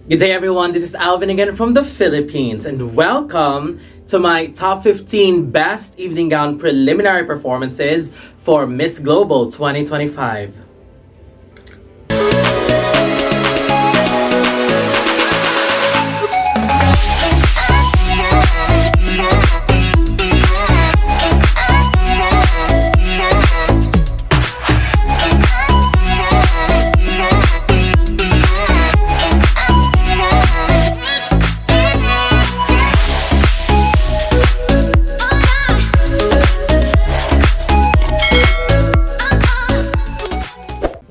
Good day everyone, this is Alvin again from the Philippines and welcome to my top 15 best evening gown preliminary performances for Miss Global 2025.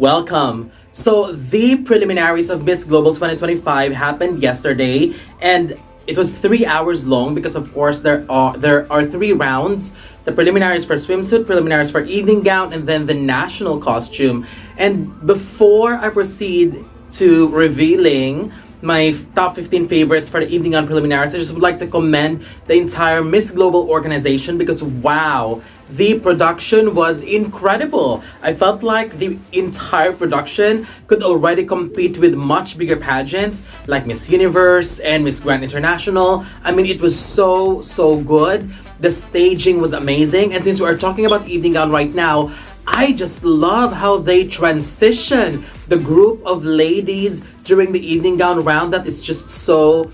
Welcome. So the preliminaries of Miss Global 2025 happened yesterday and it was 3 hours long because of course there are 3 rounds. The preliminaries for swimsuit, preliminaries for evening gown, and then the national costume. And before I proceed to revealing my top 15 favorites for the evening gown preliminaries, I just would like to commend the entire Miss Global organization because wow, the production was incredible. I felt like the entire production could already compete with much bigger pageants like Miss Universe and Miss Grand International. I mean, it was so good. The staging was amazing. And since we are talking about evening gown right now, I just love how they transition the group of ladies during the evening gown round. That is just so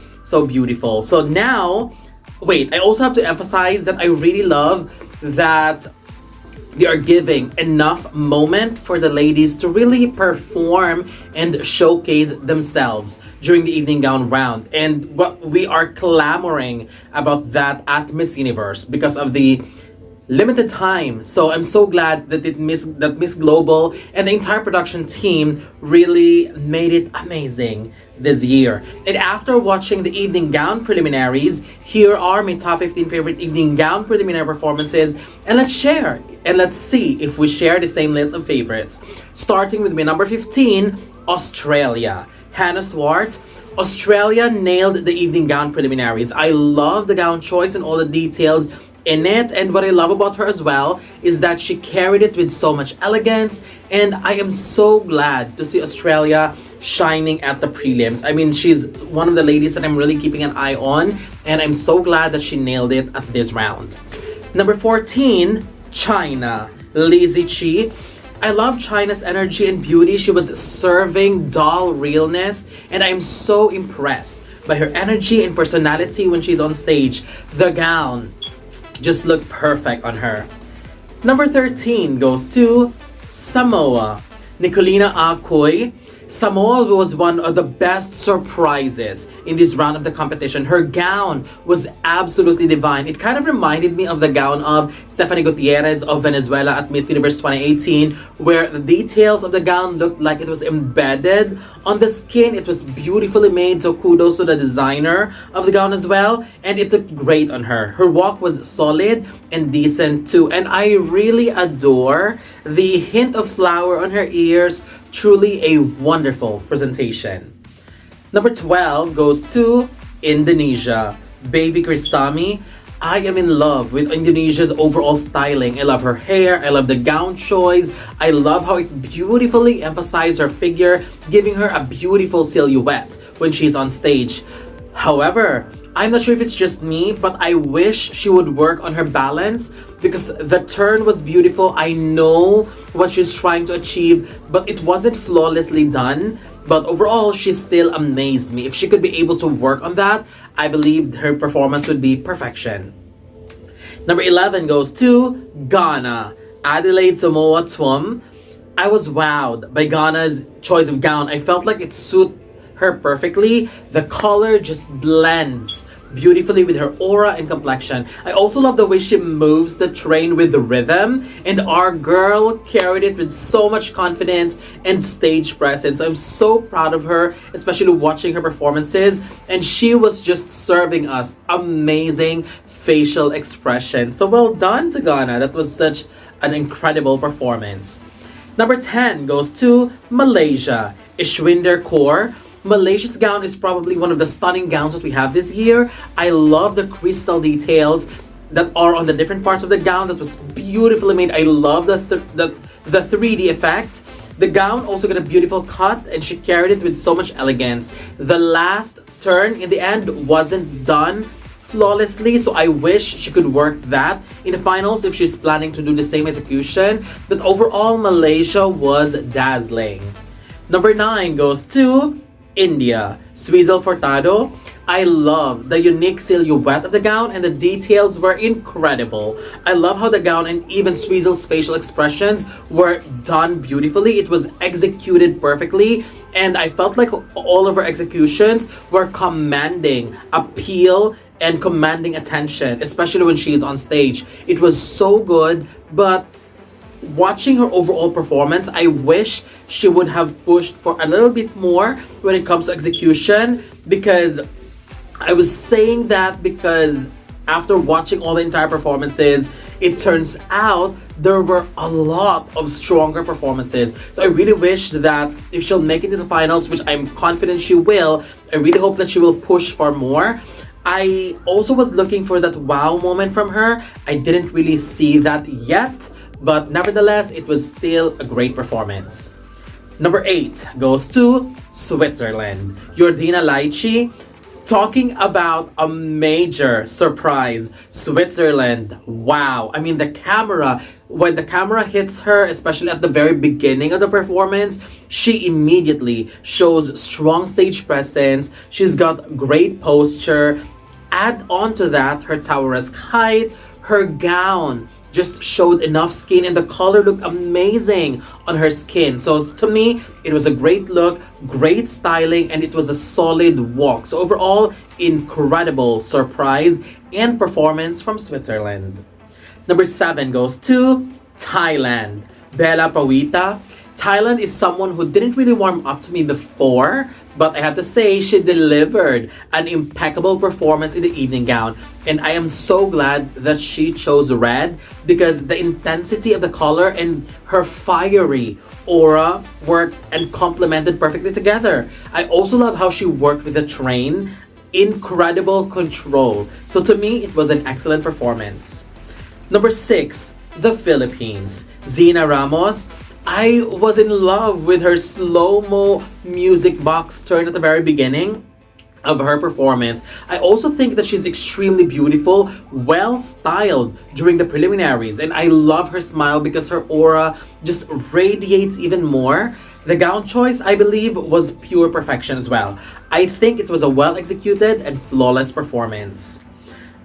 beautiful. So now, wait, I also have to emphasize that I really love that they are giving enough moment for the ladies to really perform and showcase themselves during the evening gown round. And what we are clamoring about that at Miss Universe because of the limited time. So I'm so glad that Miss Global and the entire production team really made it amazing this year. And after watching the evening gown preliminaries, here are my top 15 favorite evening gown preliminary performances, and let's share and let's see if we share the same list of favorites. Starting with my number 15, Australia. Hannah Swart. Australia nailed the evening gown preliminaries. I love the gown choice and all the details in it, and what I love about her as well is that she carried it with so much elegance, and I am so glad to see Australia shining at the prelims. I mean, she's one of the ladies that I'm really keeping an eye on, and I'm so glad that she nailed it at this round. Number 14, China. Lizzie Chi. I love China's energy and beauty. She was serving doll realness, and I'm so impressed by her energy and personality when she's on stage. The gown just looked perfect on her. Number 13 goes to Samoa. Nicolina Acoy. Samoa was one of the best surprises in this round of the competition. Her gown was absolutely divine. It kind of reminded me of the gown of Stephanie Gutierrez of Venezuela at Miss Universe 2018, where the details of the gown looked like it was embedded on the skin. It was beautifully made, so kudos to the designer of the gown as well, and it looked great on her. Her walk was solid and decent too, and I really adore the hint of flower on her ears. Truly a wonderful presentation. Number 12 goes to Indonesia. Baby Kristami. I am in love with Indonesia's overall styling. I love her hair, I love the gown choice, I love how it beautifully emphasized her figure, giving her a beautiful silhouette when she's on stage. However, I'm not sure if it's just me, but I wish she would work on her balance because the turn was beautiful. I know what she's trying to achieve, but it wasn't flawlessly done. But overall, she still amazed me. If she could be able to work on that, I believe her performance would be perfection. Number 11 goes to Ghana. Adelaide Samoa Twum. I was wowed by Ghana's choice of gown. I felt like it suited her perfectly. The color just blends beautifully with her aura and complexion. I also love the way she moves the train with the rhythm, and our girl carried it with so much confidence and stage presence. I'm so proud of her, especially watching her performances, and she was just serving us amazing facial expression. So well done to Ghana. That was such an incredible performance. Number 10 goes to Malaysia. Ishwinder Kaur. Malaysia's gown is probably one of the stunning gowns that we have this year. I love the crystal details that are on the different parts of the gown. That was beautifully made. I love the 3D effect. The gown also got a beautiful cut and she carried it with so much elegance. The last turn in the end wasn't done flawlessly, so I wish she could work that in the finals if she's planning to do the same execution. But overall, Malaysia was dazzling. Number 9 goes to India. 𝐒𝐍𝐶 Furtado. I love the unique silhouette of the gown and the details were incredible. I love how the gown and even 𝐒𝐍𝐶's facial expressions were done beautifully. It was executed perfectly and I felt like all of her executions were commanding appeal and commanding attention, especially when she is on stage. It was so good, but watching her overall performance, I wish she would have pushed for a little bit more when it comes to execution, because I was saying that because after watching all the entire performances, it turns out there were a lot of stronger performances. So I really wish that if she'll make it to the finals, which I'm confident she will, I really hope that she will push for more. I also was looking for that wow moment from her. I didn't really see that yet, but nevertheless, it was still a great performance. Number 8 goes to Switzerland. Jordina Laichi. Talking about a major surprise, Switzerland. Wow. I mean, the camera, when the camera hits her, especially at the very beginning of the performance, she immediately shows strong stage presence. She's got great posture. Add on to that her toweresque height, her gown just showed enough skin and the color looked amazing on her skin. So to me, it was a great look, great styling, and it was a solid walk. So overall, incredible surprise and performance from Switzerland. Number 7 goes to Thailand. Bella Pawita. Thailand is someone who didn't really warm up to me before, but I have to say she delivered an impeccable performance in the evening gown. And I am so glad that she chose red because the intensity of the color and her fiery aura worked and complemented perfectly together. I also love how she worked with the train. Incredible control. So to me, it was an excellent performance. Number 6, the Philippines. Zina Ramos. I was in love with her slow-mo music box turn at the very beginning of her performance. I also think that she's extremely beautiful, well styled during the preliminaries, and I love her smile because her aura just radiates even more. The gown choice, I believe, was pure perfection as well. I think it was a well executed and flawless performance.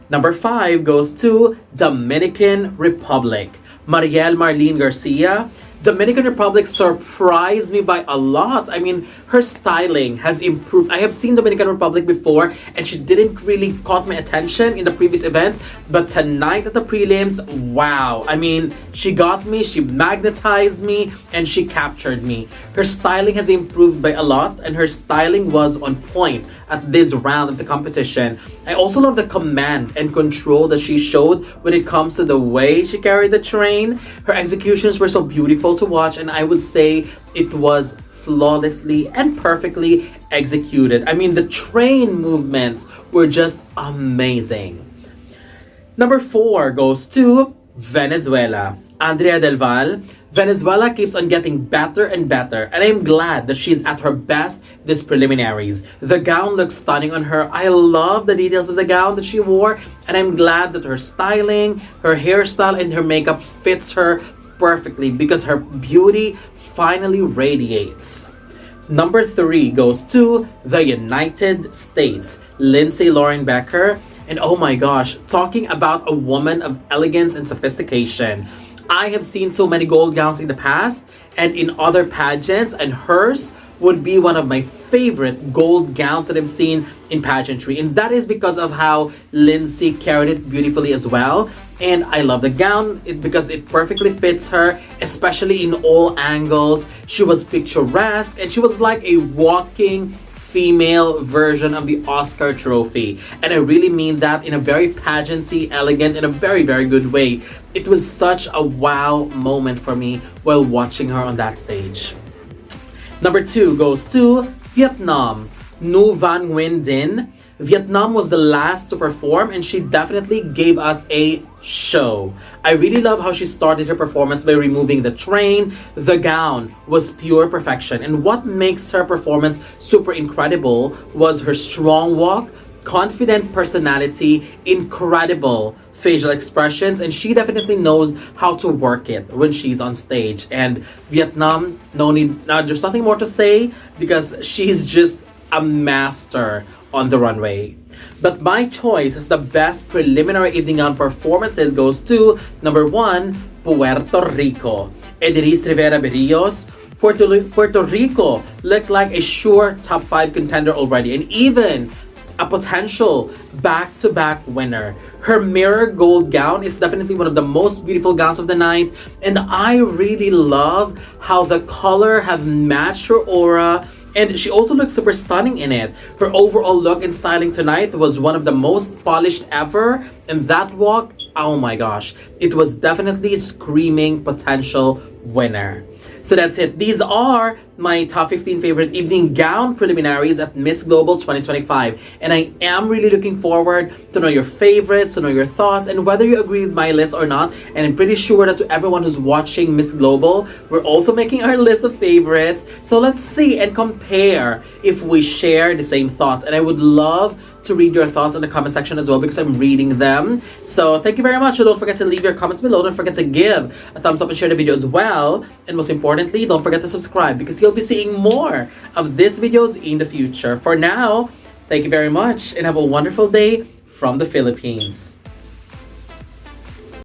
Number 5 goes to Dominican Republic. Mariel Marlene Garcia. Dominican Republic surprised me by a lot. I mean, her styling has improved. I have seen Dominican Republic before and she didn't really caught my attention in the previous events, but tonight at the prelims, wow. I mean, she got me, she magnetized me, and she captured me. Her styling has improved by a lot and her styling was on point at this round of the competition. I also love the command and control that she showed when it comes to the way she carried the train. Her executions were so beautiful to watch, and I would say it was flawlessly and perfectly executed. I mean, the train movements were just amazing. Number 4 goes to Venezuela. Andrea Del Val. Venezuela keeps on getting better and better, and I'm glad that she's at her best this preliminaries. The gown looks stunning on her. I love the details of the gown that she wore, and I'm glad that her styling, her hairstyle, and her makeup fits her perfectly because her beauty finally radiates. Number 3 goes to the United States. Lindsay Lauren Becker. And oh my gosh, talking about a woman of elegance and sophistication. I have seen so many gold gowns in the past and in other pageants, and hers would be one of my favorite gold gowns that I've seen in pageantry. And that is because of how Lindsay carried it beautifully as well. And I love the gown because it perfectly fits her, especially in all angles. She was picturesque and she was like a walking female version of the Oscar trophy. And I really mean that in a very pageanty, elegant, in a very, very good way. It was such a wow moment for me while watching her on that stage. Number 2 goes to Vietnam. Nhu Van Nguyen Dinh. Vietnam was the last to perform, and she definitely gave us a show. I really love how she started her performance by removing the train. The gown was pure perfection, and what makes her performance super incredible was her strong walk, confident personality, incredible facial expressions, and she definitely knows how to work it when she's on stage. And Vietnam, there's nothing more to say because she's just a master on the runway. But my choice as the best preliminary evening gown performances goes to number 1, Puerto Rico. Ederiz Rivera Berrios. Puerto Rico looked like a sure top 5 contender already, and even a potential back-to-back winner. Her mirror gold gown is definitely one of the most beautiful gowns of the night, and I really love how the color have matched her aura, and she also looks super stunning in it. Her overall look and styling tonight was one of the most polished ever, and that walk, oh my gosh, it was definitely screaming potential winner. So that's it. These are my top 15 favorite evening gown preliminaries at Miss Global 2025. And I am really looking forward to know your favorites, to know your thoughts, and whether you agree with my list or not. And I'm pretty sure that to everyone who's watching Miss Global, we're also making our list of favorites. So let's see and compare if we share the same thoughts. And I would love to read your thoughts in the comment section as well because I'm reading them. So thank you very much. So don't forget to leave your comments below. Don't forget to give a thumbs up and share the video as well. And most importantly, don't forget to subscribe because you'll be seeing more of these videos in the future. For now, thank you very much and have a wonderful day from the Philippines.